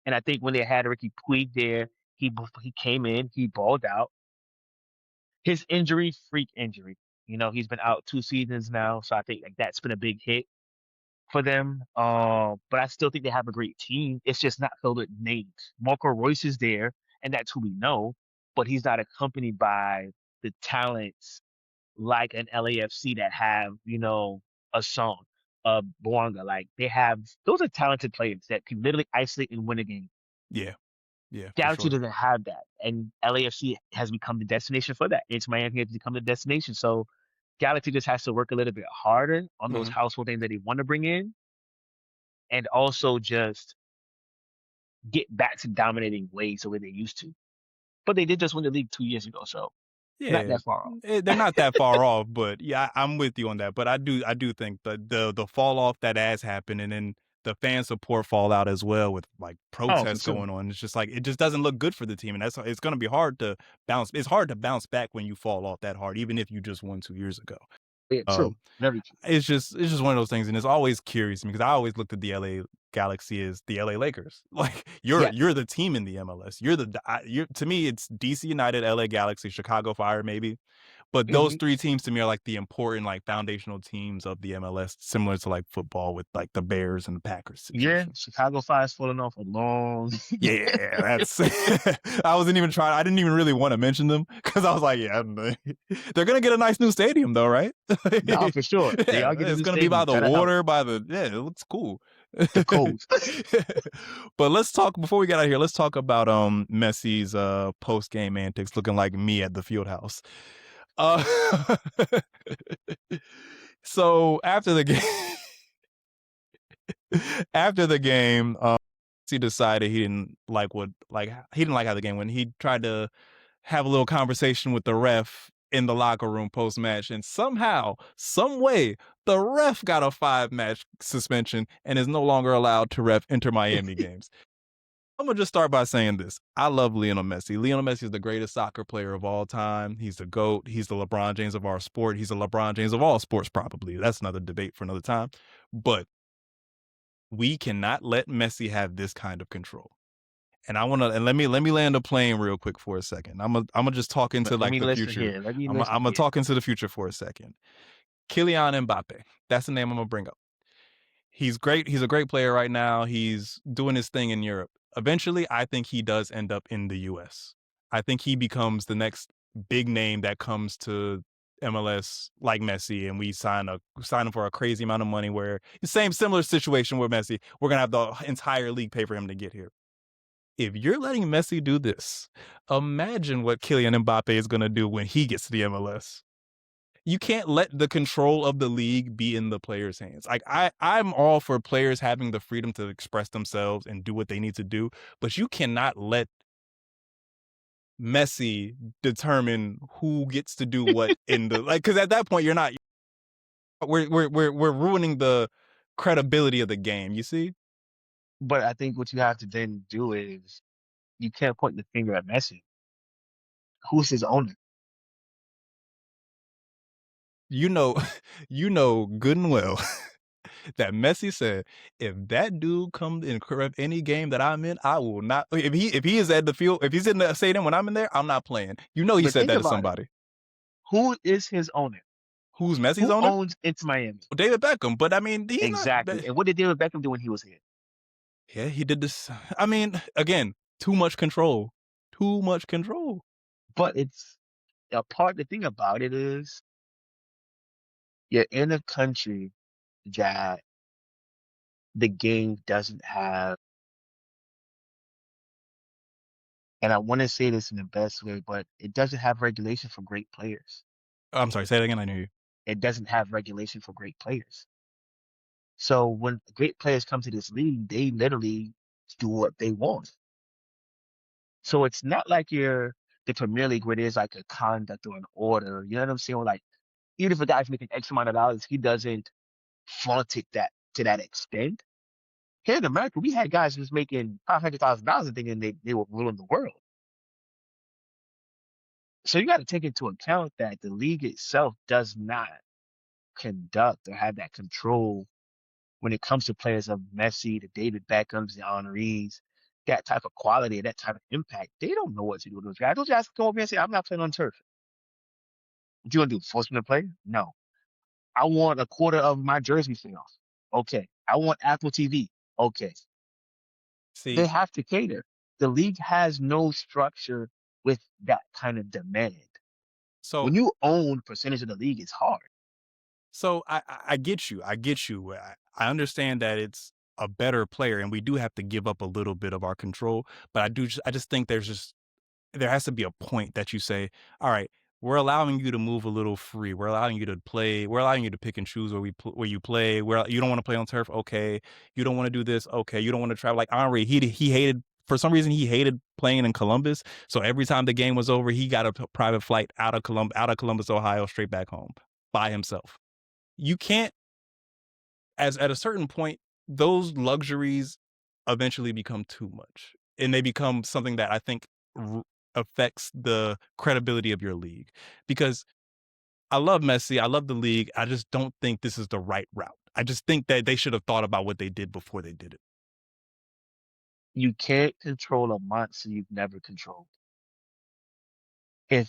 Speaker 3: And I think when they had Ricky Puig there, he came in, he balled out. His injury, freak injury. He's been out 2 seasons now, so I think like that's been a big hit for them. But I still think they have a great team. It's just not filled with names. Marco Royce is there, and that's who we know, but he's not accompanied by the talents like an LAFC that have, a song, a Boanga. Like those are talented players that can literally isolate and win a game.
Speaker 2: Yeah. Yeah.
Speaker 3: Galaxy doesn't have that. And LAFC has become the destination for that. It's Miami has become the destination. So Galaxy just has to work a little bit harder on those household names that they want to bring in. And also just get back to dominating ways the way they used to. But they did just win the league 2 years ago, so not that far off.
Speaker 2: They're not that far off, but yeah, I'm with you on that. But I do think the fall off that has happened, and then the fan support fallout as well with like protests going on. It's just like it just doesn't look good for the team, and it's going to be hard to bounce. It's hard to bounce back when you fall off that hard, even if you just won 2 years ago.
Speaker 3: Yeah, true. Very true.
Speaker 2: It's just one of those things, and it's always curious because I always looked at the LA Galaxy as the LA Lakers. Like you're the team in the MLS. To me, it's DC United, LA Galaxy, Chicago Fire, maybe. But those 3 teams to me are like the important, like foundational teams of the MLS, similar to like football with like the Bears and the Packers situation.
Speaker 3: Yeah, Chicago Fire's falling off a long.
Speaker 2: Yeah, that's. I didn't even really want to mention them because I was like, they're gonna get a nice new stadium though, right?
Speaker 3: No, for sure. They are getting.
Speaker 2: It's gonna be by the water, it looks cool.
Speaker 3: The cold.
Speaker 2: But let's talk before we get out of here. Let's talk about Messi's post game antics, looking like me at the field house. So after the game, he decided he didn't like how the game went. He tried to have a little conversation with the ref in the locker room post match, and somehow, some way, the ref got a 5-match suspension and is no longer allowed to ref Inter Miami games. I'm going to just start by saying this. I love Lionel Messi. Lionel Messi is the greatest soccer player of all time. He's the GOAT. He's the LeBron James of our sport. He's the LeBron James of all sports, probably. That's another debate for another time. But we cannot let Messi have this kind of control. And let me land a plane real quick for a second. I'm gonna just talk into the future. I'm gonna talk into the future for a second. Kylian Mbappe. That's the name I'm gonna bring up. He's great. He's a great player right now. He's doing his thing in Europe. Eventually, I think he does end up in the US. I think he becomes the next big name that comes to MLS like Messi, and we sign him for a crazy amount of money. Where similar situation with Messi, we're gonna have the entire league pay for him to get here. If you're letting Messi do this, imagine what Kylian Mbappe is gonna do when he gets to the MLS. You can't let the control of the league be in the players' hands. Like I'm all for players having the freedom to express themselves and do what they need to do, but you cannot let Messi determine who gets to do what in the because at that point we're ruining the credibility of the game. You see?
Speaker 3: But I think what you have to then do is you can't point the finger at Messi. Who's his owner?
Speaker 2: You know good and well that Messi said, if that dude comes and correct any game that I'm in, I will not. If he is at the field, if he's in the stadium when I'm in there, I'm not playing. He said that to somebody.
Speaker 3: Who is his owner?
Speaker 2: Who's Messi's owner?
Speaker 3: Who owns Inter Miami?
Speaker 2: Well, David Beckham. But I mean,
Speaker 3: exactly. And what did David Beckham do when he was here?
Speaker 2: Yeah, he did this. I mean, again, too much control. Too much control.
Speaker 3: But it's the thing about it is you're in a country that the game doesn't have, and I want to say this in the best way, but it doesn't have regulation for great players.
Speaker 2: I'm sorry, say it again. I knew you.
Speaker 3: it doesn't have regulation for great players. So when great players come to this league, they literally do what they want. So it's not like you're the Premier League where there's like a conduct or an order. You know what I'm saying? Like, even if a guy's making X amount of dollars, he doesn't flaunt it that to that extent. Here in America, we had guys just making $500,000 and thinking they were ruling the world. So you got to take into account that the league itself does not conduct or have that control when it comes to players of Messi, the David Beckhams, the Henrys, that type of quality, that type of impact. They don't know what to do with those guys. Those guys come over here and say, I'm not playing on turf. What you gonna do? Force me to play? No. I want a quarter of my jersey sales. Okay. I want Apple TV. Okay. They
Speaker 2: See,
Speaker 3: have to cater. The league has no structure with that kind of demand.
Speaker 2: so
Speaker 3: When you own percentage of the league, it's hard.
Speaker 2: So I get you. I get you. I understand that it's a better player, and we do have to give up a little bit of our control. But I just think there has to be a point that you say, all right, we're allowing you to move a little free. We're allowing you to play. We're allowing you to pick and choose where you play. Where you don't want to play on turf, okay. You don't want to do this, okay. You don't want to travel. Like Henry, he hated. For some reason, he hated playing in Columbus. So every time the game was over, he got a private flight out of Columbus, Ohio, straight back home by himself. You can't, at a certain point, those luxuries eventually become too much, and they become something that I think affects the credibility of your league. Because I love Messi, I love the league, I just don't think this is the right route. I just think that they should have thought about what they did before they did it.
Speaker 3: You can't control a monster you've never controlled. And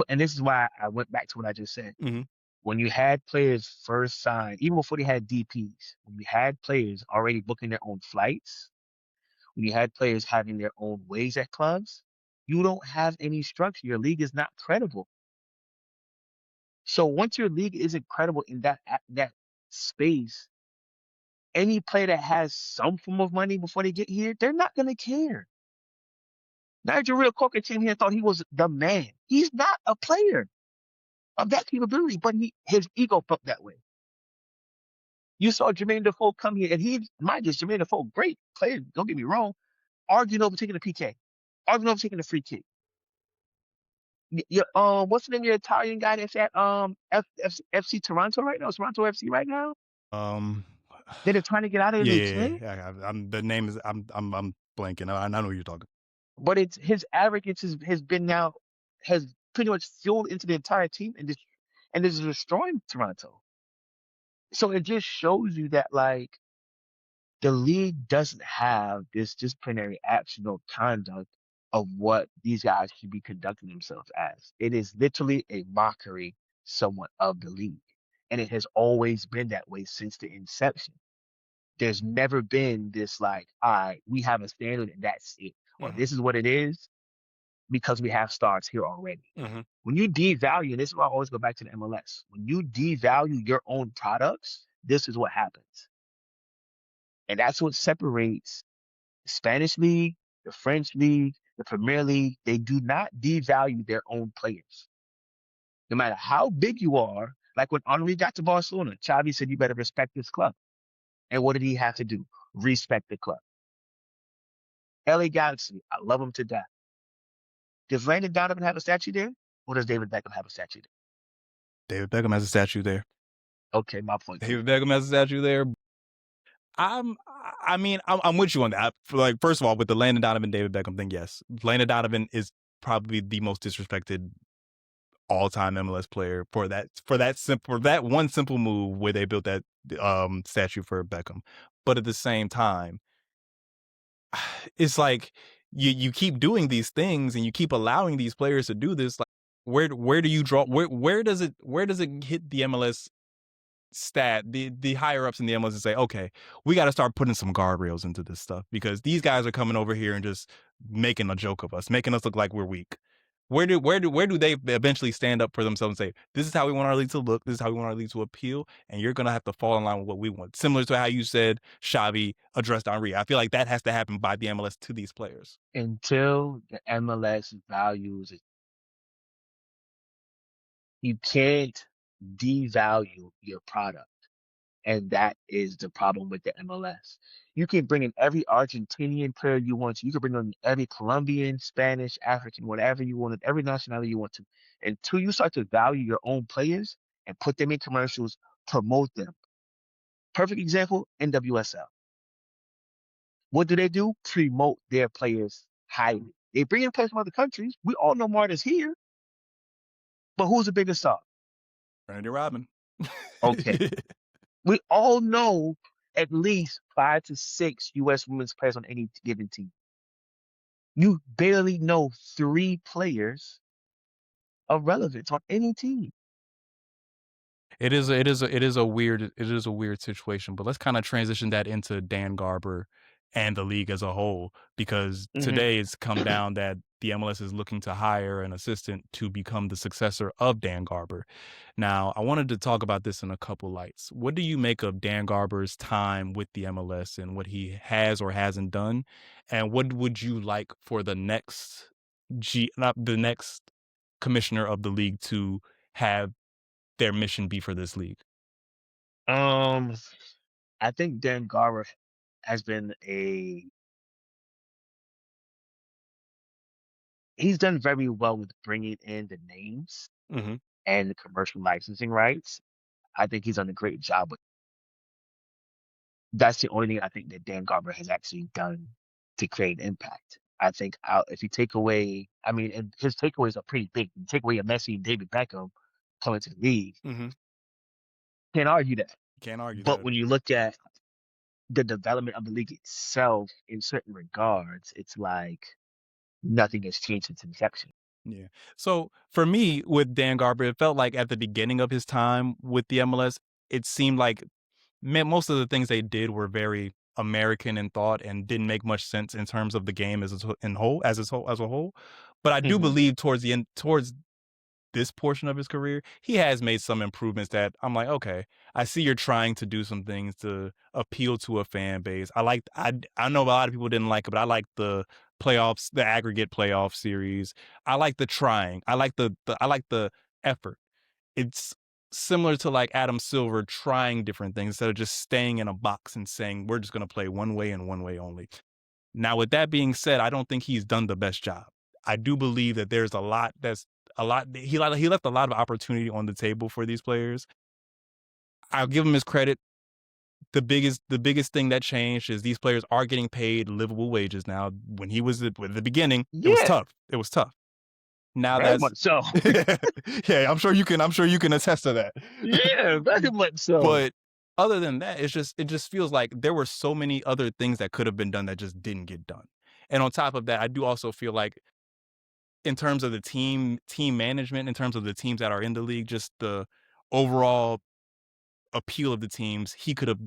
Speaker 3: this is why I went back to what I just said.
Speaker 2: Mm-hmm.
Speaker 3: When you had players first signed, even before they had DPs, when you had players already booking their own flights, when you had players having their own ways at clubs, you don't have any structure. Your league is not credible. So once your league isn't credible in that space, any player that has some form of money before they get here, they're not going to care. Nigel Real Coker came here and thought he was the man. He's not a player of that capability, but his ego felt that way. You saw Jermaine Defoe come here, and mind you, Jermaine Defoe, great player, don't get me wrong, arguing over taking a PK, arguing over taking a free kick. What's the name of your Italian guy that's at FC Toronto right now? Toronto FC right now? They're trying to get out of it.
Speaker 2: Yeah. The name is I'm blanking. I know who you're talking.
Speaker 3: But it's his arrogance has pretty much fueled into the entire team and is destroying Toronto. So it just shows you that like the league doesn't have this disciplinary action or conduct of what these guys should be conducting themselves as. It is literally a mockery somewhat of the league. And it has always been that way since the inception. There's never been this like, all right, we have a standard and that's it. Or this is what it is because we have stars here already.
Speaker 2: Mm-hmm.
Speaker 3: When you devalue, and this is why I always go back to the MLS, when you devalue your own products, this is what happens. And that's what separates the Spanish league, the French league, the Premier League. They do not devalue their own players. No matter how big you are, like when Henry got to Barcelona, Xavi said, you better respect this club. And what did he have to do? Respect the club. LA Galaxy, I love them to death. Does Landon Donovan have a statue there? Or does David Beckham have a statue there?
Speaker 2: David Beckham has a statue there.
Speaker 3: Okay, my point.
Speaker 2: David Beckham has a statue there. I'm with you on that. Like, first of all, with the Landon Donovan, David Beckham thing, yes. Landon Donovan is probably the most disrespected all-time MLS player for that one simple move where they built that statue for Beckham. But at the same time, it's like you keep doing these things and you keep allowing these players to do this. Like, where do you draw? Where does it hit the MLS stat, the higher ups in the MLS, and say, okay, we got to start putting some guardrails into this stuff because these guys are coming over here and just making a joke of us, making us look like we're weak. Where do they eventually stand up for themselves and say, this is how we want our league to look, this is how we want our league to appeal, and you're gonna have to fall in line with what we want. Similar to how you said Xavi addressed Henry. I feel like that has to happen by the MLS to these players.
Speaker 3: Until the MLS values it, you can't devalue your product. And that is the problem with the MLS. You can bring in every Argentinian player you want to. You can bring in every Colombian, Spanish, African, whatever you want, every nationality you want to. Until you start to value your own players and put them in commercials, promote them. Perfect example, NWSL. What do? Promote their players highly. They bring in players from other countries. We all know Marta's here. But who's the biggest star?
Speaker 2: Randy Robin.
Speaker 3: Okay. We all know at least 5 to 6 U.S. women's players on any given team. You barely know 3 players of relevance on any team.
Speaker 2: It is a weird situation, but let's kind of transition that into Dan Garber and the league as a whole, because today it's come down that the MLS is looking to hire an assistant to become the successor of Dan Garber. Now, I wanted to talk about this in a couple lights. What do you make of Dan Garber's time with the MLS and what he has or hasn't done? And what would you like for the next commissioner of the league to have their mission be for this league?
Speaker 3: I think Dan Garber has been he's done very well with bringing in the names and the commercial licensing rights. I think he's done a great job with. That's the only thing I think that Dan Garber has actually done to create impact. I think if you take away, and his takeaways are pretty big. You take away a Messi and David Beckham coming to the league, can't argue that. But when you look at the development of the league itself in certain regards, it's like nothing has changed since inception.
Speaker 2: Yeah. So for me, with Dan Garber, it felt like at the beginning of his time with the MLS, it seemed like most of the things they did were very American in thought and didn't make much sense in terms of the game as a whole. But I do believe towards this portion of his career, he has made some improvements that I'm like, okay, I see you're trying to do some things to appeal to a fan base. I know a lot of people didn't like it, but I like the playoffs, the aggregate playoff series. I like the trying. I like the effort. It's similar to like Adam Silver trying different things instead of just staying in a box and saying, we're just going to play one way and one way only. Now, with that being said, I don't think he's done the best job. I do believe that there's he left a lot of opportunity on the table for these players. I'll give him his credit. The biggest thing that changed is these players are getting paid livable wages now. When he was at the beginning, it was tough. Now
Speaker 3: very much so.
Speaker 2: Yeah, I'm sure you can attest to that.
Speaker 3: Yeah, very much so.
Speaker 2: But other than that, it just feels like there were so many other things that could have been done that just didn't get done. And on top of that, I do also feel like in terms of the team management, in terms of the teams that are in the league, just the overall appeal of the teams, he could have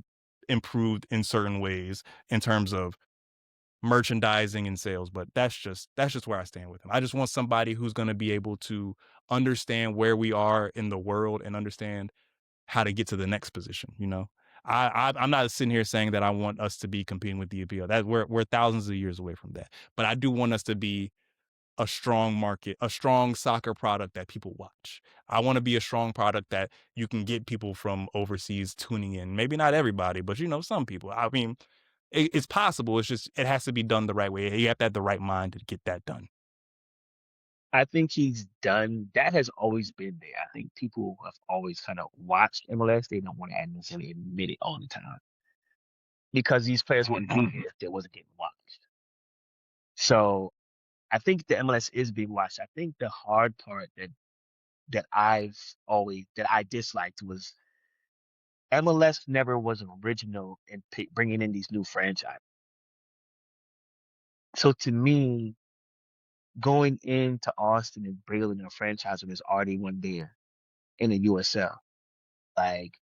Speaker 2: improved in certain ways in terms of merchandising and sales. But that's just where I stand with him. I just want somebody who's going to be able to understand where we are in the world and understand how to get to the next position. You know, I'm not sitting here saying that I want us to be competing with the EPL. That we're thousands of years away from that. But I do want us to be a strong market, a strong soccer product that people watch. I want to be a strong product that you can get people from overseas tuning in. Maybe not everybody, but some people. I mean, it's possible. It's just, it has to be done the right way. You have to have the right mind to get that done.
Speaker 3: I think he's done. That has always been there. I think people have always kind of watched MLS. They don't want to necessarily admit it all the time because these players wouldn't be here if they wasn't getting watched. So I think the MLS is being watched. I think the hard part that I disliked was MLS never was original in bringing in these new franchises. So to me, going into Austin and bringing in a franchise when there's already one there in the USL, like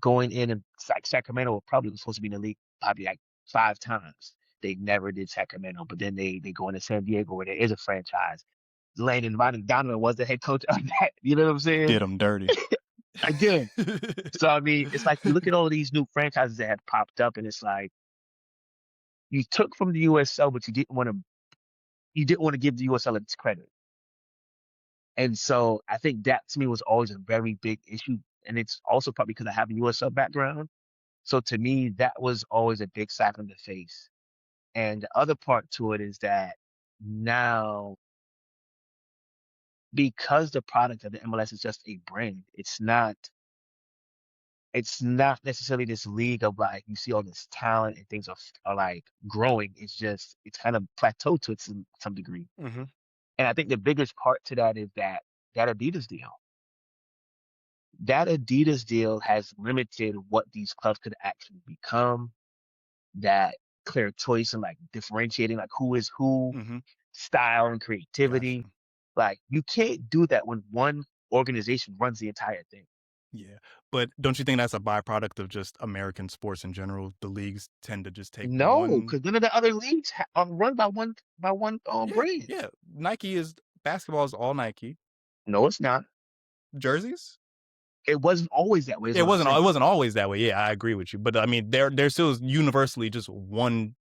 Speaker 3: going in and like Sacramento probably was supposed to be in the league probably like 5 times. They never did Sacramento, but then they go into San Diego where there is a franchise. Landon Donovan was the head coach of that. You know what I'm saying?
Speaker 2: Did them dirty.
Speaker 3: I did. So, I mean, it's like you look at all these new franchises that have popped up, and it's like you took from the USL, but you didn't want to give the USL its credit. And so I think that to me was always a very big issue and it's also probably because I have a USL background. So to me, that was always a big slap in the face. And the other part to it is that now, because the product of the MLS is just a brand, it's not necessarily this league of like you see all this talent and things are like growing. It's kind of plateaued to some degree.
Speaker 2: Mm-hmm.
Speaker 3: And I think the biggest part to that is that Adidas deal. That Adidas deal has limited what these clubs could actually become. That clear choice and like differentiating like who is who,
Speaker 2: Mm-hmm.
Speaker 3: style and
Speaker 2: Gotcha.
Speaker 3: creativity. Like you can't do that when one organization runs the entire thing.
Speaker 2: Yeah, but don't you think that's a byproduct of just American sports in general? The leagues tend to just take
Speaker 3: No,
Speaker 2: one.
Speaker 3: because none of the other leagues are run by one brand.
Speaker 2: Yeah. Nike is basketball is all Nike
Speaker 3: No, it's not.
Speaker 2: jerseys.
Speaker 3: It wasn't always that way. Is
Speaker 2: It
Speaker 3: what I'm
Speaker 2: wasn't. It
Speaker 3: saying.
Speaker 2: wasn't always that way. Yeah, I agree with you. But I mean, there's still universally just one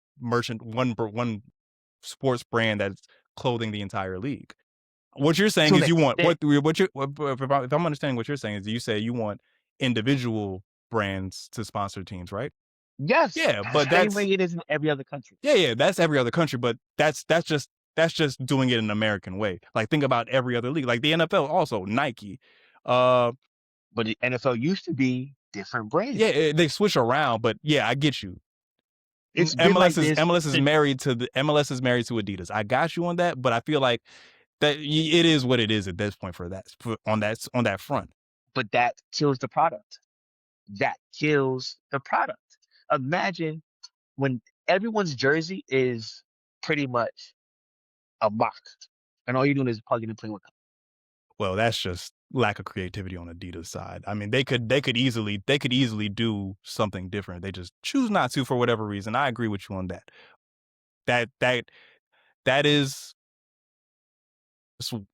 Speaker 2: sports brand that's clothing the entire league. What you're saying
Speaker 3: To
Speaker 2: is
Speaker 3: an
Speaker 2: you want
Speaker 3: extent,
Speaker 2: if I'm understanding what you're saying is you say you want individual brands to sponsor teams, right?
Speaker 3: yes,
Speaker 2: Yeah, but
Speaker 3: same
Speaker 2: that's
Speaker 3: way it is in every other country.
Speaker 2: yeah, that's every other country, but that's just doing it in an American way. Like think about every other league, like the NFL, also Nike.
Speaker 3: But the NFL used to be different brands.
Speaker 2: Yeah, they switch around, but yeah, I get you.
Speaker 3: It's been like this.
Speaker 2: MLS is married to Adidas. I got you on that, but I feel like that it is what it is at this point on that front.
Speaker 3: But that kills the product. That kills the product. Imagine when everyone's jersey is pretty much a mock, and all you're doing is plugging and playing with.
Speaker 2: Well, that's just lack of creativity on Adidas' side. I mean, they could easily do something different. They just choose not to for whatever reason. I agree with you on that. That is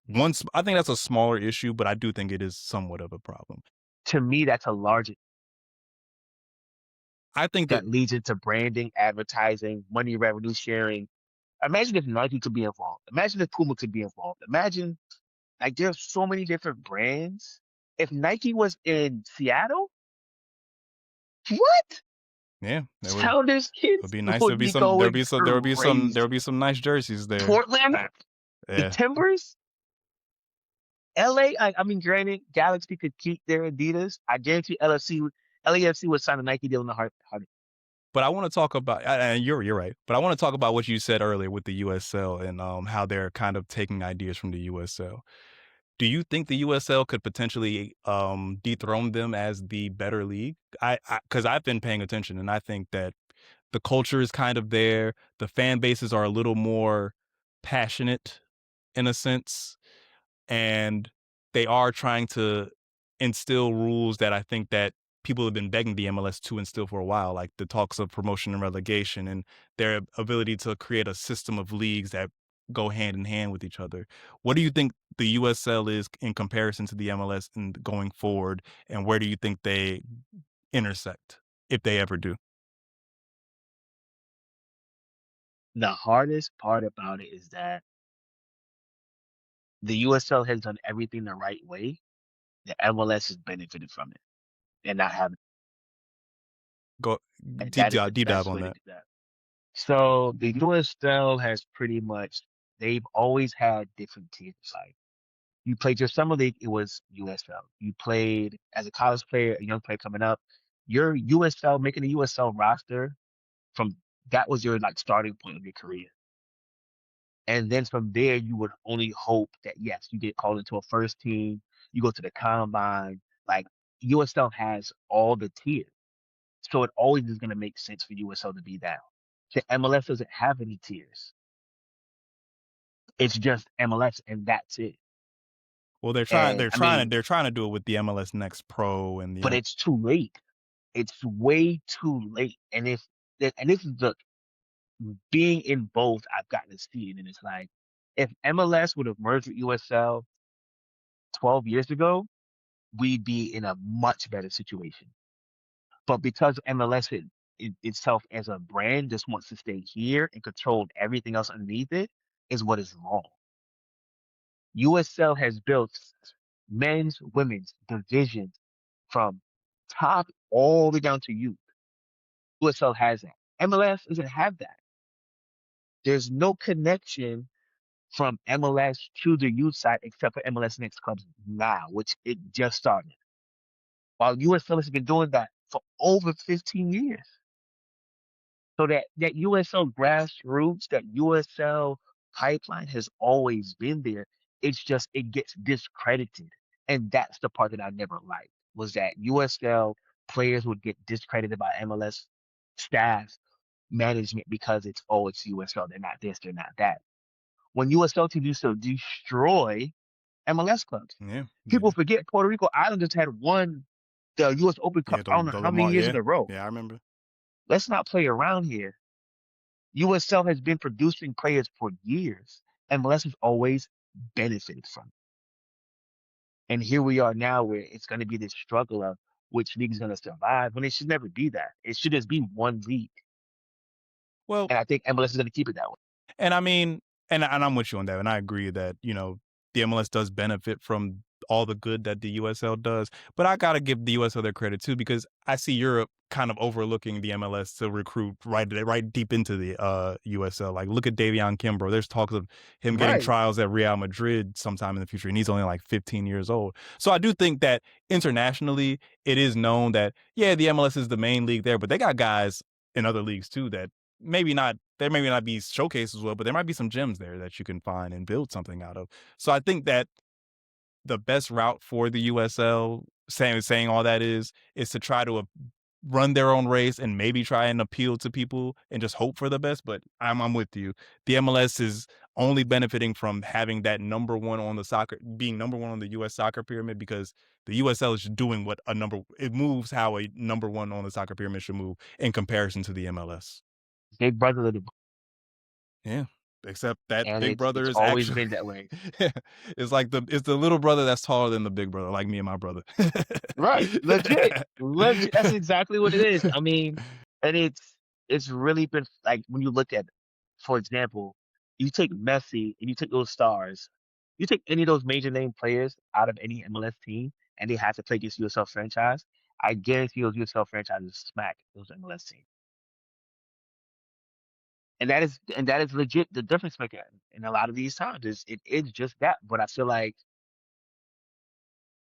Speaker 2: once. I think that's a smaller issue, but I do think it is somewhat of a problem.
Speaker 3: To me, that's a larger.
Speaker 2: I think
Speaker 3: that leads into branding, advertising, money revenue sharing. Imagine if Nike could be involved. Imagine if Puma could be involved. Imagine, like, there's so many different brands. If Nike was in Seattle, what?
Speaker 2: Yeah,
Speaker 3: Sounders kids
Speaker 2: would be nice.
Speaker 3: would be going
Speaker 2: There would be some nice jerseys there.
Speaker 3: Portland, the Timbers, LA. I mean, granted, Galaxy could keep their Adidas. I guarantee LAFC would sign a Nike deal in the heart.
Speaker 2: But I want to talk about, and you're right. But I want to talk about what you said earlier with the USL and how they're kind of taking ideas from the USL. Do you think the USL could potentially dethrone them as the better league? Because I've been paying attention, and I think that the culture is kind of there. The fan bases are a little more passionate, in a sense, and they are trying to instill rules that I think that people have been begging the MLS to instill for a while, like the talks of promotion and relegation and their ability to create a system of leagues that go hand in hand with each other. What do you think the USL is in comparison to the MLS and going forward, and where do you think they intersect, if they ever do?
Speaker 3: The hardest part about it is that the USL has done everything the right way. The MLS has benefited from it and not having.
Speaker 2: Go
Speaker 3: And
Speaker 2: deep
Speaker 3: that is the
Speaker 2: dive
Speaker 3: best
Speaker 2: on
Speaker 3: way to
Speaker 2: that.
Speaker 3: do that. So the USL has pretty much, they've always had different tiers. Like you played your summer league, it was USL. You played as a college player, a young player coming up, your USL, making a USL roster that was your like starting point of your career. And then from there, you would only hope that, yes, you get called into a first team, you go to the combine. Like USL has all the tiers. So it always is going to make sense for USL to be down. The MLS doesn't have any tiers. It's just MLS and that's it.
Speaker 2: Well, they're trying to do it with the MLS Next Pro and
Speaker 3: but it's too late. It's way too late. And this is the being in both, I've gotten to see it, and it's like if MLS would have merged with USL 12 years ago, we'd be in a much better situation. But because MLS itself as a brand just wants to stay here and control everything else underneath it, is what is wrong. USL has built men's, women's divisions from top all the way down to youth. USL has that. MLS doesn't have that. There's no connection from MLS to the youth side except for MLS Next Clubs now, which it just started. While USL has been doing that for over 15 years. So that USL grassroots, that USL pipeline has always been there. It's just it gets discredited. And that's the part that I never liked, was that USL players would get discredited by MLS staff management because it's USL. They're not this, they're not that. When USL teams used to destroy MLS clubs.
Speaker 2: Yeah.
Speaker 3: People forget Puerto Rico Islanders had won the US Open Cup I don't know how many years in a row.
Speaker 2: Yeah, I remember.
Speaker 3: Let's not play around here. USL has been producing players for years. MLS has always benefited from it. And here we are now where it's going to be this struggle of which league is going to survive when it should never be that. It should just be one league.
Speaker 2: Well,
Speaker 3: and I think MLS is going to keep it that way.
Speaker 2: And I mean, and I'm with you on that. And I agree that, the MLS does benefit from all the good that the USL does. But I got to give the USL their credit too, because I see Europe kind of overlooking the MLS to recruit right deep into the USL. Like, look at Davion Kimbrough. There's talks of him getting trials at Real Madrid sometime in the future, and he's only like 15 years old. So I do think that internationally, it is known that, yeah, the MLS is the main league there, but they got guys in other leagues too that maybe not be showcased as well, but there might be some gems there that you can find and build something out of. So I think that the best route for the USL, saying all that is to try to run their own race and maybe try and appeal to people and just hope for the best. But I'm with you. The MLS is only benefiting from having that number one on the US soccer pyramid, because the USL is doing it moves how a number one on the soccer pyramid should move in comparison to the MLS.
Speaker 3: Big brother of the
Speaker 2: Yeah, except that
Speaker 3: and
Speaker 2: big brother is
Speaker 3: always
Speaker 2: actually
Speaker 3: been that way.
Speaker 2: It's like it's the little brother that's taller than the big brother, like me and my brother.
Speaker 3: Right, legit. That's exactly what it is. I mean, and it's really been like when you look at, for example, you take Messi and you take those stars, you take any of those major name players out of any MLS team, and they have to play against USL franchise. I guarantee those USL franchises smack those MLS teams. And that is legit the difference maker in a lot of these times. It is just that. But I feel like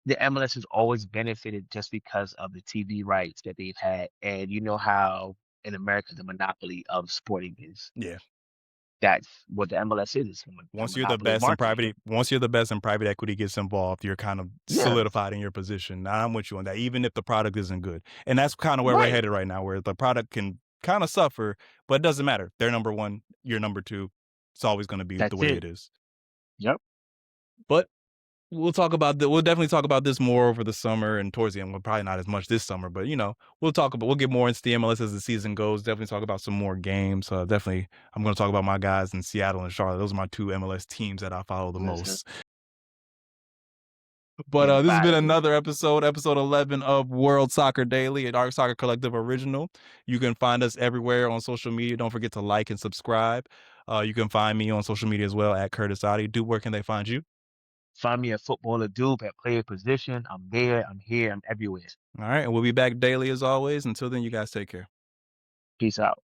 Speaker 3: the MLS has always benefited just because of the TV rights that they've had. And you know how in America the monopoly of sporting is.
Speaker 2: Yeah.
Speaker 3: That's what the MLS is.
Speaker 2: Once you're the best and private equity gets involved, you're kind of solidified in your position. Now, I'm with you on that, even if the product isn't good. And that's kind of where we're headed right now, where the product can kind of suffer, but it doesn't matter. They're number one, you're number two. It's always going to be the way it is.
Speaker 3: Yep.
Speaker 2: But we'll definitely talk about this more over the summer and towards the end. Well, probably not as much this summer, but we'll get more into the MLS as the season goes. Definitely talk about some more games. Definitely, I'm going to talk about my guys in Seattle and Charlotte. Those are my two MLS teams that I follow the most. But this has been another episode 11 of World Soccer Daily, an Art Soccer Collective original. You can find us everywhere on social media. Don't forget to like and subscribe. You can find me on social media as well at Kurtis Adi. Dupe, where can they find you?
Speaker 3: Find me at Footballer Dupe at player position. I'm there. I'm here. I'm everywhere.
Speaker 2: All right. And we'll be back daily as always. Until then, you guys take care.
Speaker 3: Peace out.